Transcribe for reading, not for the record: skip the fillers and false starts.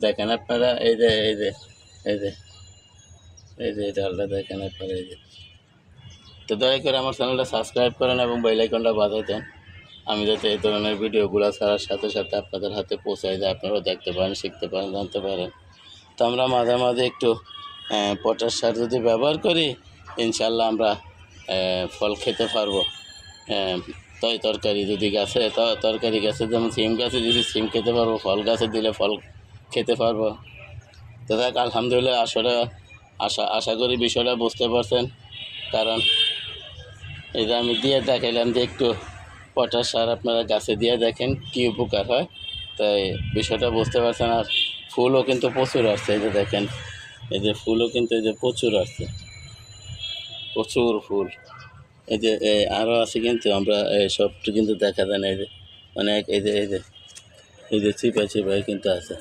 দেখেন আপনারা, এই যে এই যে এই যে এই যে ডালটা দেখেন আপনারা, এই যে। তো দয়া করে আমার চ্যানেলটা সাবস্ক্রাইব করেন এবং বেল আইকনটা বাজায় দেন, আমি যাতে এই ধরনের ভিডিওগুলো ছাড়ার সাথে সাথে আপনাদের হাতে পৌঁছায় যায়, আপনারাও দেখতে পারেন, শিখতে পারেন, জানতে পারেন। তো আমরা মাঝে মাঝে একটু পটাশ সার যদি ব্যবহার করি, ইনশাল্লাহ আমরা ফল খেতে পারবো। তরকারি যদি গাছে, তরকারি গাছে যেমন সিম গাছে যদি সিম খেতে পারবো, ফল গাছে দিলে ফল খেতে পারবো। তো দেখ, আলহামদুলিল্লাহ, আসলে আশা করি বিষয়টা বুঝতে পারছেন। কারণ এই যে আমি দিয়ে দেখাইলাম যে একটু পটাশ সার আপনারা গাছে দিয়ে দেখেন কী উপকার হয়, তাই বিষয়টা বুঝতে পারছেন। আর ফুলও কিন্তু প্রচুর আসছে, এই যে দেখেন, এই যে ফুলও কিন্তু এই যে প্রচুর আসছে, প্রচুর ফুল। এই যে আরও আছে, কিন্তু আমরা সবটা কিন্তু দেখা যায় না। এই যে অনেক, এই যে চিপায় চিপায় কিন্তু আছে।